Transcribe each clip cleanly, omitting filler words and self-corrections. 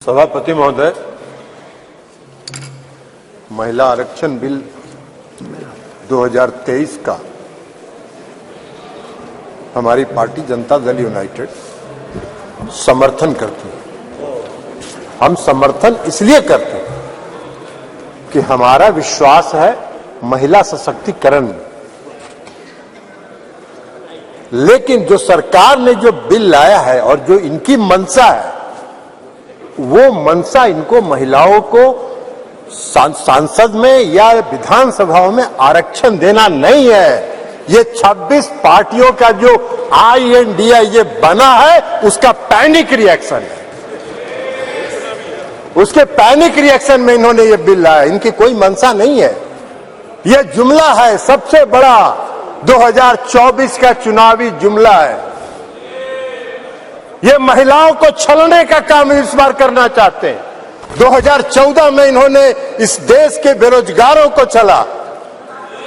सभापति महोदय, महिला आरक्षण बिल 2023 का हमारी पार्टी जनता दल यूनाइटेड समर्थन करती है। हम समर्थन इसलिए करते हैं कि हमारा विश्वास है महिला सशक्तिकरण में। लेकिन जो सरकार ने जो बिल लाया है और जो इनकी मंशा है, वो मंशा इनको महिलाओं को सांसद में या विधानसभाओं में आरक्षण देना नहीं है। ये 26 पार्टियों का जो INDA ये बना है, उसका पैनिक रिएक्शन है। उसके पैनिक रिएक्शन में इन्होंने ये बिल लाया। इनकी कोई मंशा नहीं है। ये जुमला है, सबसे बड़ा 2024 का चुनावी जुमला है। ये महिलाओं को छलने का काम इस बार करना चाहते हैं। 2014 में इन्होंने इस देश के बेरोजगारों को छला,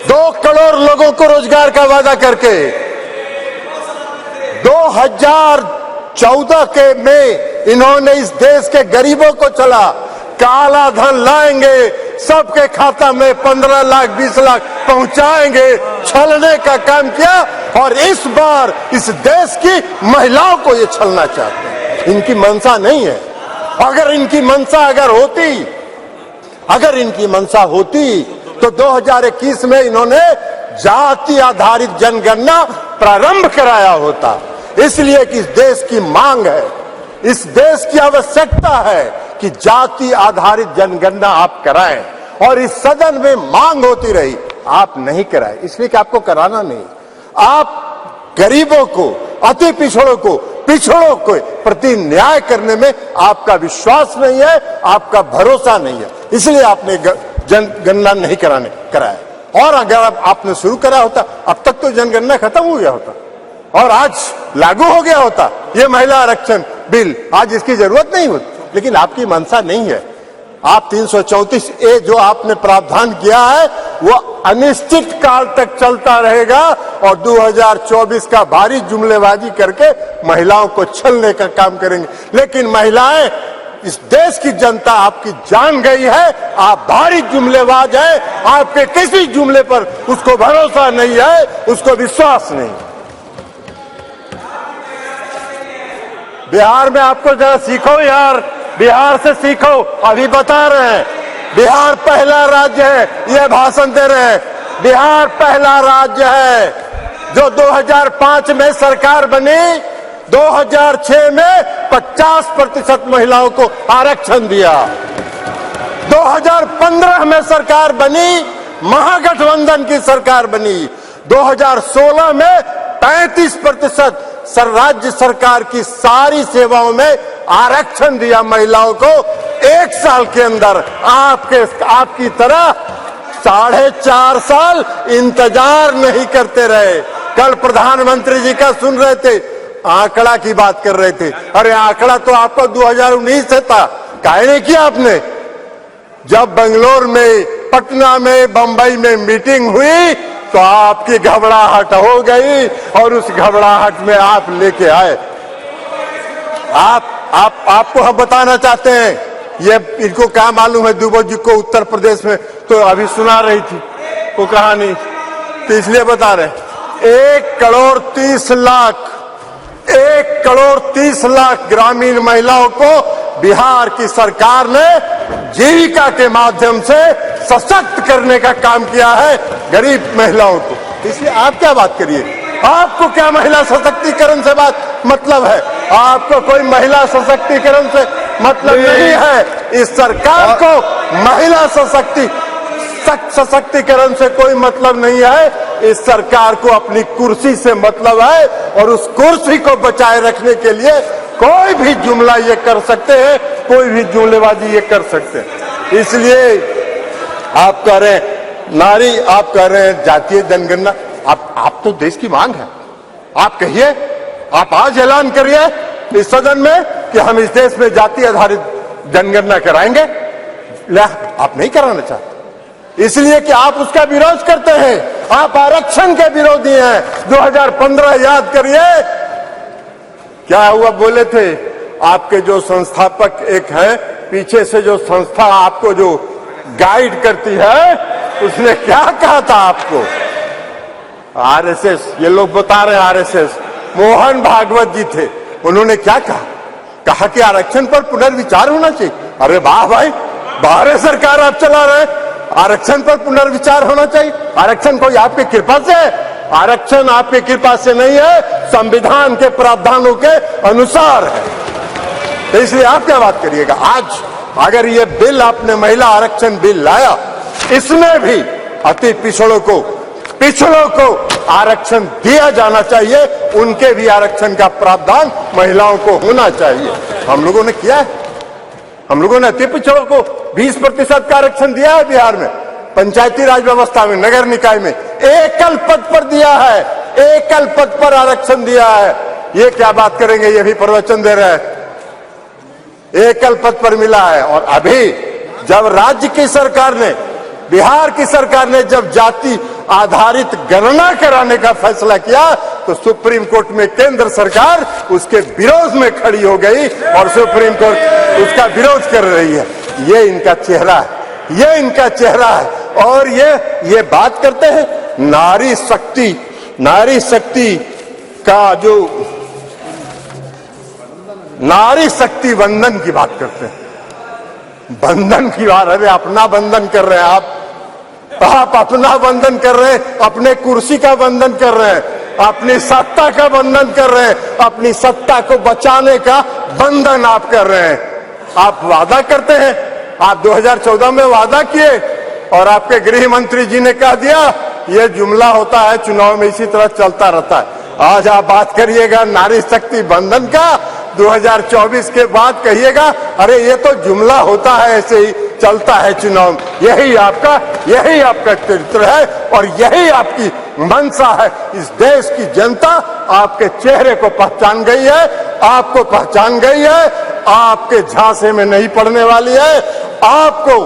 2 करोड़ लोगों को रोजगार का वादा करके। 2014 के में इन्होंने इस देश के गरीबों को छला, काला धन लाएंगे, सबके खाता में 15 लाख 20 लाख पहुंचाएंगे, छलने का काम किया। और इस बार इस देश की महिलाओं को ये छलना चाहते हैं। इनकी मंशा नहीं है। अगर इनकी मंशा इनकी मंशा होती तो 2021 में इन्होंने जाति आधारित जनगणना प्रारंभ कराया होता। इसलिए कि इस देश की मांग है, इस देश की आवश्यकता है कि जाति आधारित जनगणना आप कराएं। और इस सदन में मांग होती रही, आप नहीं कराए, इसलिए कि आपको कराना नहीं। आप गरीबों को, अति पिछड़ों को प्रति न्याय करने में आपका विश्वास नहीं है, आपका भरोसा नहीं है, इसलिए आपने जनगणना नहीं कराया। और अगर आपने शुरू करा होता, अब तक तो जनगणना खत्म हो गया होता और आज लागू हो गया होता ये महिला आरक्षण बिल। आज इसकी जरूरत नहीं होती, लेकिन आपकी मंशा नहीं है। आप 334A जो आपने प्रावधान किया है, वो अनिश्चित काल तक चलता रहेगा और 2024 का भारी जुमलेबाजी करके महिलाओं को छलने का काम करेंगे। लेकिन महिलाएं, इस देश की जनता आपकी जान गई है, आप भारी जुमलेबाज हैं। आपके किसी जुमले पर उसको भरोसा नहीं है, उसको विश्वास नहीं। बिहार में आपको जरा सीखो यार, बिहार से सीखो। अभी बता रहे हैं बिहार पहला राज्य है, ये भाषण दे रहे हैं। बिहार पहला राज्य है जो 2005 में सरकार बनी, 2006 में 50% महिलाओं को आरक्षण दिया। 2015 में सरकार बनी, महागठबंधन की सरकार बनी। 2016 में 35% राज्य सरकार की सारी सेवाओं में आरक्षण दिया महिलाओं को। 1 साल के अंदर आपकी तरह 4.5 साल इंतजार नहीं करते रहे। कल प्रधानमंत्री जी का सुन रहे थे, आंकड़ा की बात कर रहे थे। अरे आंकड़ा तो आपका 2019 से था, काहे नहीं किया आपने? जब बेंगलोर में, पटना में, बंबई में मीटिंग हुई तो आपकी घबराहट हो गई और उस घबराहट में आप लेके आए। आपको हम बताना चाहते हैं, ये इनको क्या मालूम है दुबे जी को उत्तर प्रदेश में तो अभी सुना रही थी वो कहानी, तो इसलिए बता रहे हैं। 1 करोड़ 30 लाख ग्रामीण महिलाओं को बिहार की सरकार ने जीविका के माध्यम से सशक्त करने का काम किया है, गरीब महिलाओं को। इसलिए आप क्या बात करिए, आपको क्या महिला सशक्तिकरण से मतलब है? आपको कोई महिला सशक्तिकरण से मतलब नहीं है। इस सरकार को महिला सशक्तिकरण से कोई मतलब नहीं है। इस सरकार को अपनी कुर्सी से मतलब है और उस कुर्सी को बचाए रखने के लिए कोई भी जुमला ये कर सकते हैं, कोई भी जुमलेबाजी ये कर सकते हैं। इसलिए आप कह रहे हैं नारी, आप कह रहे हैं जातीय जनगणना। आप तो देश की मांग है, आप कहिए, आप आज ऐलान करिए इस सदन में कि हम इस देश में जाति आधारित जनगणना कराएंगे। आप नहीं कराना चाहते, इसलिए कि आप उसका विरोध करते हैं। आप आरक्षण के विरोधी हैं। 2015 याद करिए क्या हुआ, बोले थे आपके जो संस्थापक एक है, पीछे से जो संस्था आपको जो गाइड करती है, उसने क्या कहा था आपको? आरएसएस, ये लोग बता रहे हैं आरएसएस, मोहन भागवत जी थे, उन्होंने क्या कहा कि आरक्षण पर पुनर्विचार होना चाहिए। अरे वाह भाई, भारत सरकार आप चला रहे हैं, आरक्षण पर पुनर्विचार होना चाहिए। आरक्षण कोई आपकी कृपा से है? आरक्षण आपकी कृपा से नहीं है, संविधान के प्रावधानों के अनुसार है। तो इसलिए आप क्या बात करिएगा? आज अगर ये बिल आपने महिला आरक्षण बिल लाया, इसमें भी अति पिछड़ों को आरक्षण दिया जाना चाहिए, उनके भी आरक्षण का प्रावधान महिलाओं को होना चाहिए। हम लोगों ने किया है, हम लोगों ने अति पिछड़ों को 20% का आरक्षण दिया है बिहार में, पंचायती राज व्यवस्था में, नगर निकाय में एकल पद पर दिया है, एकल पद पर आरक्षण दिया है। ये क्या बात करेंगे? ये भी प्रवचन दे रहे हैं, एकल पद पर मिला है। और अभी जब राज्य की सरकार ने, बिहार की सरकार ने जब जाति आधारित गणना कराने का फैसला किया, तो सुप्रीम कोर्ट में केंद्र सरकार उसके विरोध में खड़ी हो गई और सुप्रीम कोर्ट उसका विरोध कर रही है। ये इनका चेहरा है, ये इनका चेहरा है। और ये बात करते हैं नारी शक्ति का जो नारी शक्ति वंदन की बात करते हैं, बंधन की बात। अरे अपना बंधन कर रहे हैं आप अपना बंधन कर रहे हैं, अपने कुर्सी का बंधन कर रहे हैं, अपनी सत्ता का बंधन कर रहे हैं, अपनी सत्ता को बचाने का बंधन आप कर रहे हैं। आप वादा करते हैं, आप 2014 में वादा किए और आपके गृह मंत्री जी ने कह दिया ये जुमला होता है, चुनाव में इसी तरह चलता रहता है। आज आप बात करिएगा नारी शक्ति बंधन का, 2024 के बाद कहिएगा अरे ये तो जुमला होता है, ऐसे ही चलता है चुनाव। यही आपका चरित्र है और यही आपकी मंशा है। इस देश की जनता आपके चेहरे को पहचान गई है, आपको पहचान गई है, आपके झांसे में नहीं पड़ने वाली है। आपको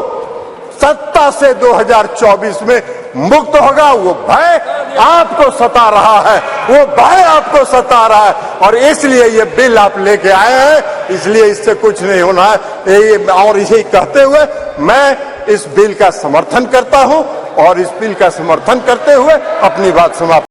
सत्ता से 2024 में मुक्त होगा, वो भय आपको सता रहा है, वो भय आपको सता रहा है। और इसलिए ये बिल आप लेके आए हैं, इसलिए इससे कुछ नहीं होना है। और इसे कहते हुए मैं इस बिल का समर्थन करता हूं और इस बिल का समर्थन करते हुए अपनी बात समाप्त